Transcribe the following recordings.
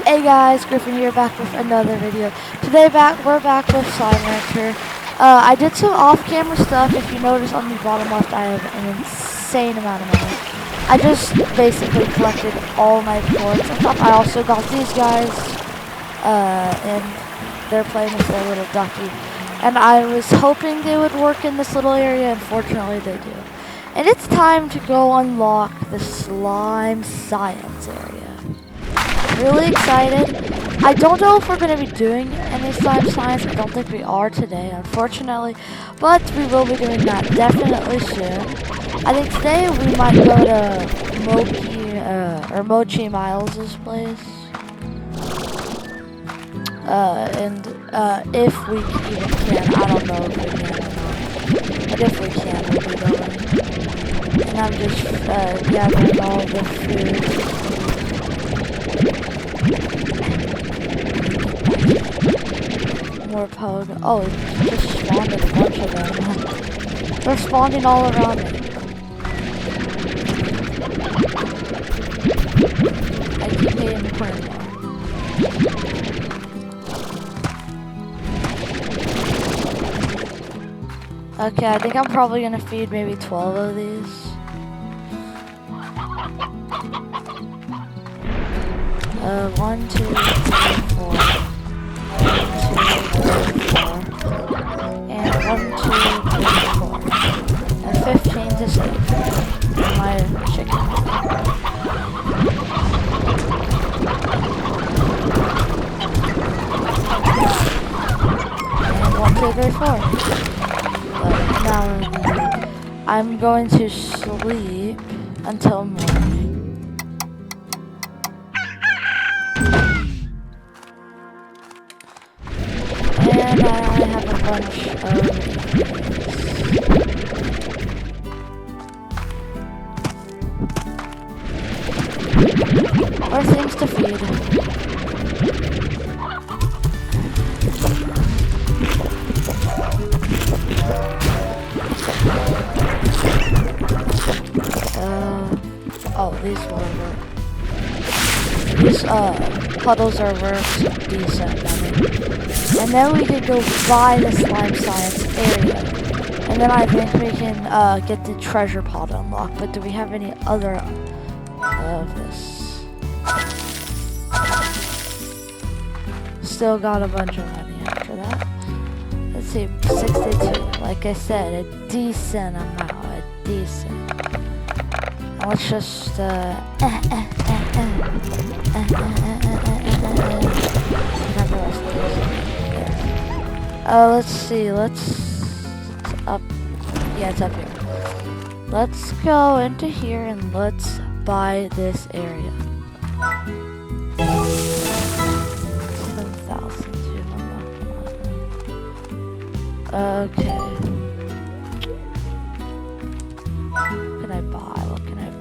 Hey guys, Griffin here, back with another video. Today we're back with Slime Rancher. I did some off-camera stuff. If you notice on the bottom left, I have an insane amount of money. I just basically collected all my cords and stuff. I also got these guys, and they're playing with their little ducky. And I was hoping they would work in this little area. Unfortunately, they do. And it's time to go unlock the slime science area. Really excited. I don't know if we're going to be doing any slime science. I don't think we are today, unfortunately. But we will be doing that definitely soon. I think today we might go to Mochi Miles' place. If we even can, I don't know if we can or not. But if we can, we'll be going. And I'm just gathering all the food. More pug. Oh, it just spawned a bunch of them. They're spawning all around me. I keep hitting the corner. Okay, I think I'm probably gonna feed maybe 12 of these. 1, 2, 3, 4. 1, 2, 3, 4. And 1, 2, 3, 4. And 15 to save. My chicken. And 1, 2, 3, 4. But now I'm going to sleep until morning. And I have a bunch of things to feed. Oh, these puddles are worth decent money. And then we could go buy the slime science area. And then I think we can get the treasure pod unlocked. But do we have any other of this? Still got a bunch of money after that. Let's see, 62. Like I said, a decent amount. A decent. And let's just let's see, up, yeah, it's up here. Let's go into here and let's buy this area. 7,200. Okay. What can I buy? What can I buy?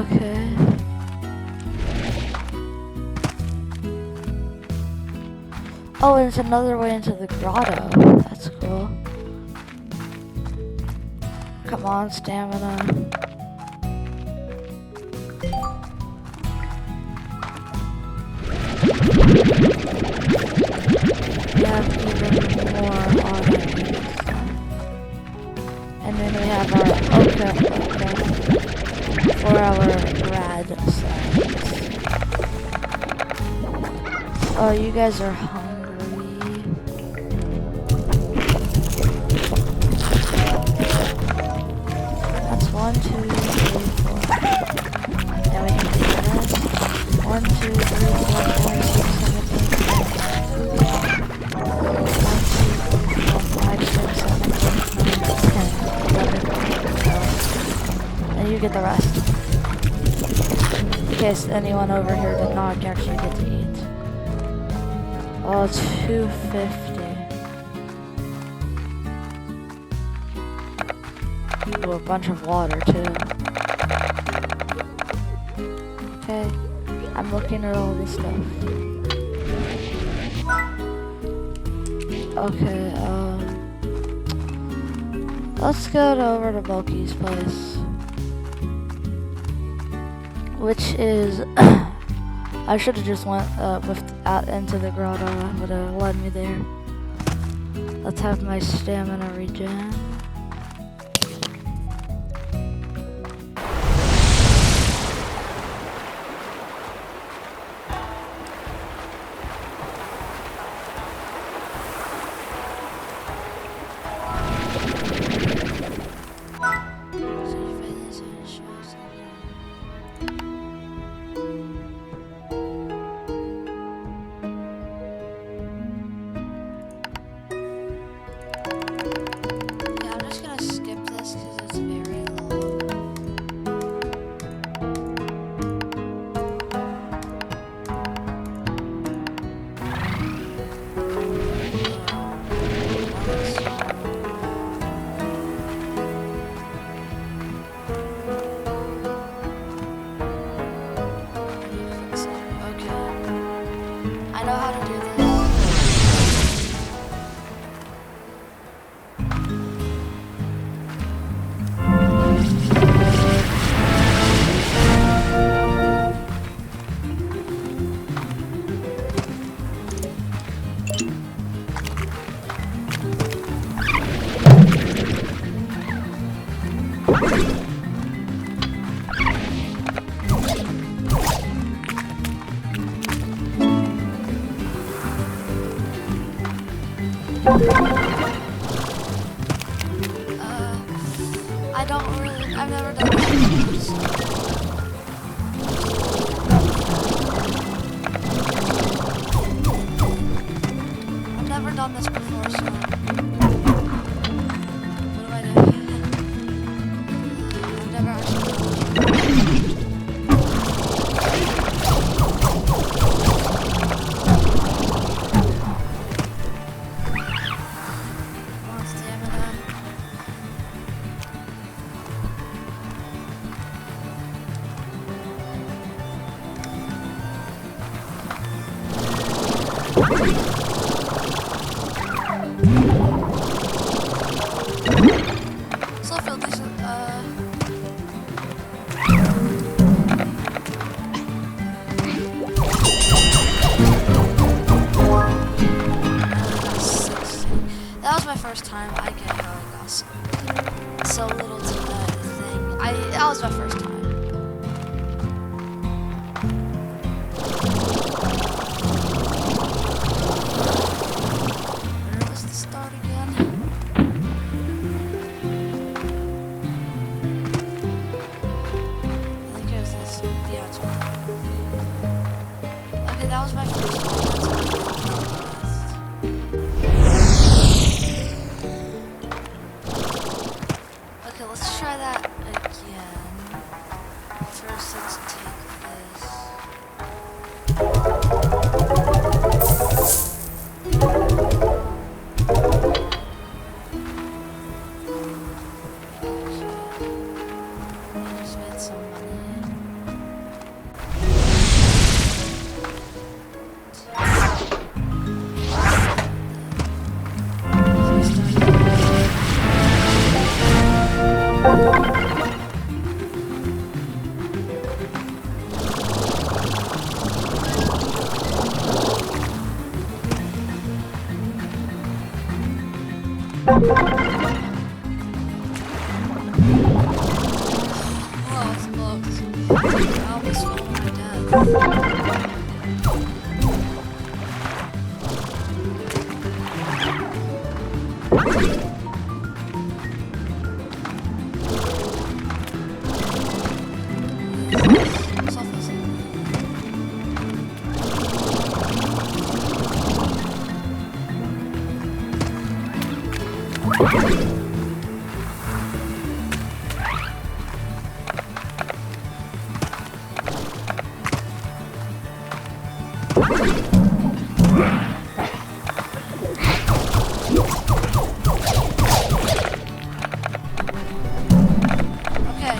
Okay. Oh, and it's another way into the grotto. That's cool. Come on, stamina. We have even more on it. And then we have our okay. For our rad slimes. Oh, you guys are hungry. That's 1, 2, 3, 4. Now we can do this. 1, 2, 3, 4, 5, 6, 7, 8, 9. 1, 2, 3, 4, 5, 6, 7, 8, 9, 10, 11, 12. And you get the rest. In case anyone over here did not actually get to eat. Oh, 250. Ooh, a bunch of water too. Okay, I'm looking at all this stuff. Okay, let's go over to Bulky's place. which is I should have just went out into the grotto. That would have led me there. Let's have my stamina regen. I've never done this. I've never done this before, so what do I do? I've never actually done this. Still feel decent. That was my first time. I get how I got so little to that thing. That was my first time. Where was the start again? I think it was this. Yeah, it's okay, that was my first time. Okay, let's try that again. First, let's take this. I just made some money. Oh, it's close. I almost fell to my death. Okay.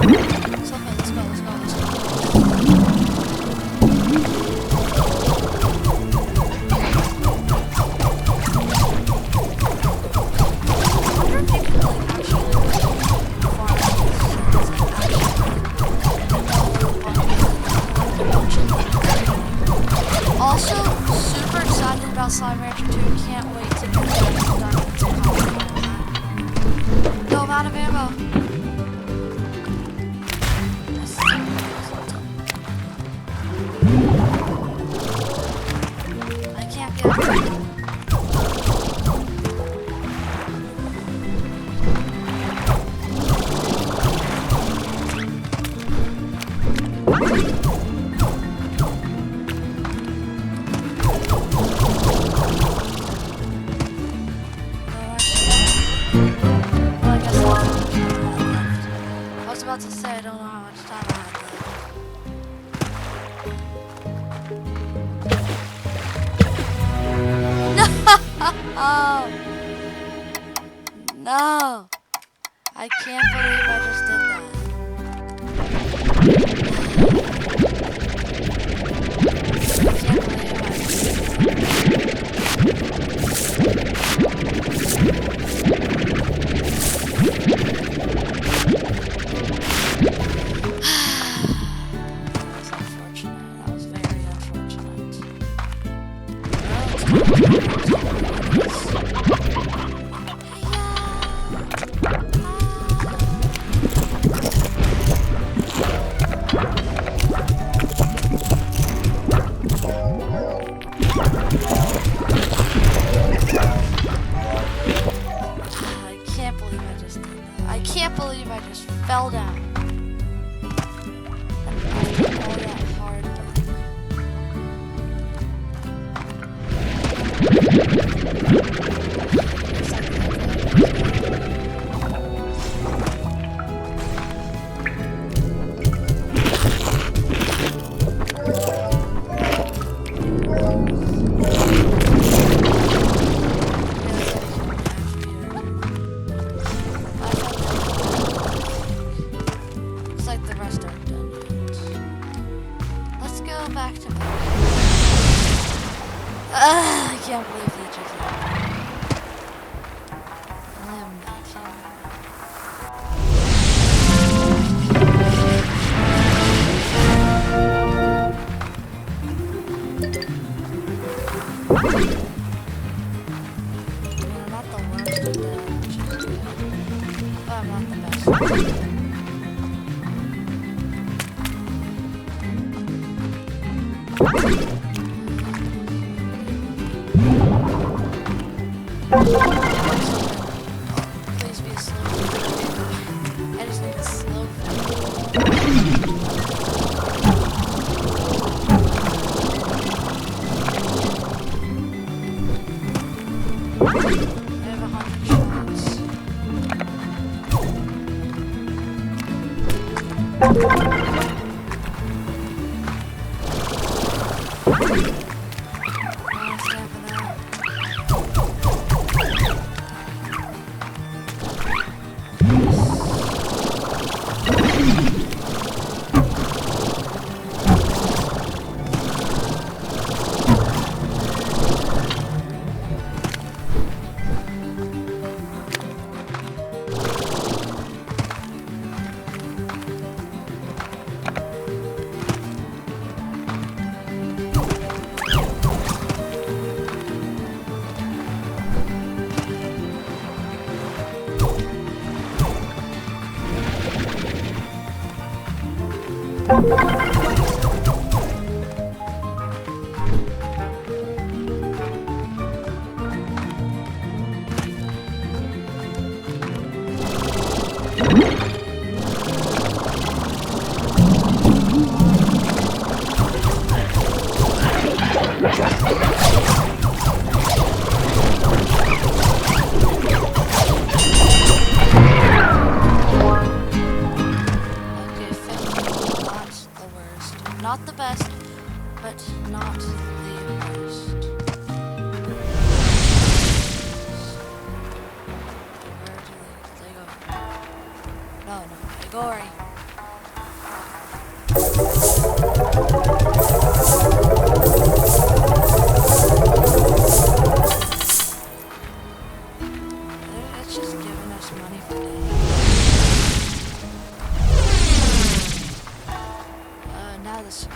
So, okay, let's go, let's go, let's go. Also, super excited about Slime Rancher 2. Can't wait to get the diamonds and copper. No amount of ammo. I can't get it. I was about to say I don't know how much time I had left. No! No! I can't believe I just did that. I can't believe I just did That was very unfortunate. I can't believe I just did that. I can't believe I just fell down. All that hard work. Looks like the rest aren't done yet. Let's go back to bed. I can't believe they just did that. I am I'm not the worst at that, which is good. But I'm not the best. Please be a slow. I just need a slow. I have 100 shots. Not the best, but not the worst. Where do they go? No, Igori. It's just giving us money for days. Now this.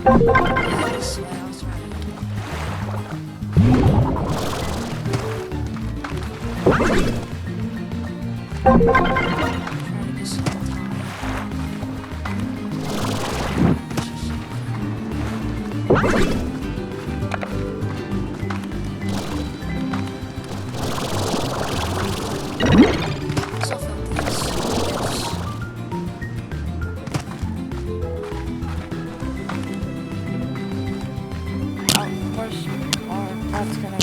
This way, I was trying to get some so from this. That's gonna.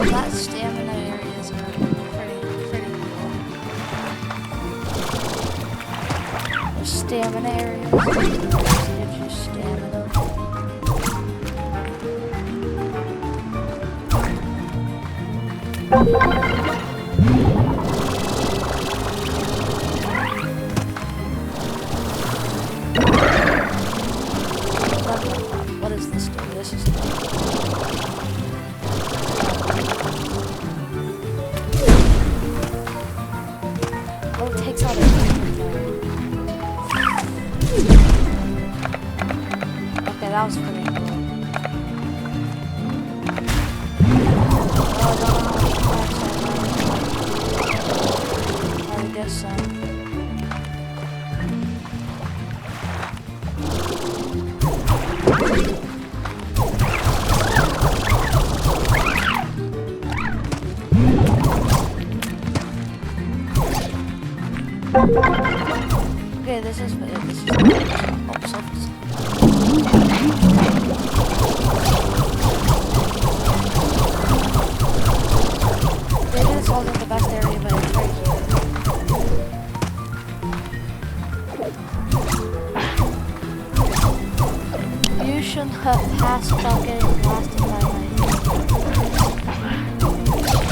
That stamina areas are pretty cool. The stamina areas gives you stamina. What is this doing? This is oh, it takes out okay, that was pretty cool. Oh, I don't know how much I get some. Okay, this is oh, surface. Maybe this wasn't the best area, but it's right here. You shouldn't have passed without getting lost in my life.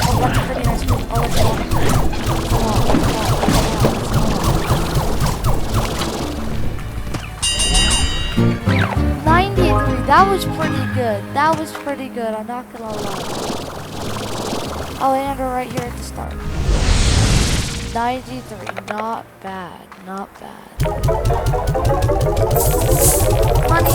Oh, that's a pretty nice move. Oh, let's go. Come on, come on. 93, that was pretty good. That was pretty good, I'm not gonna lie. I'll land her right here at the start. 93, not bad, not bad. Money!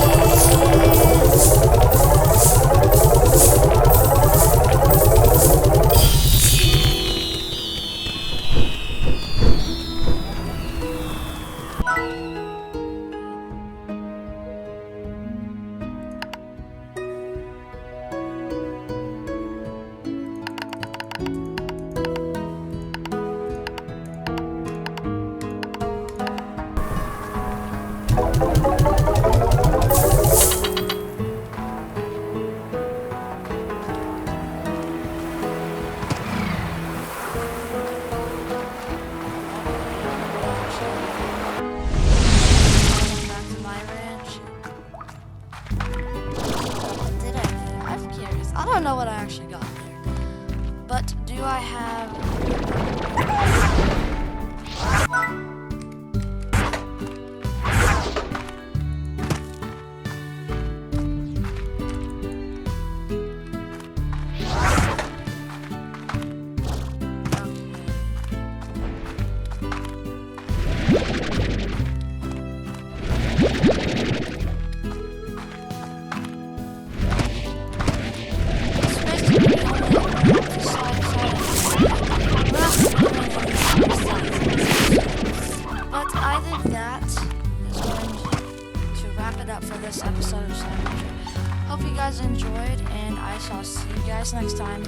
up for this episode of Slime Rancher. Hope you guys enjoyed, and I shall see you guys next time.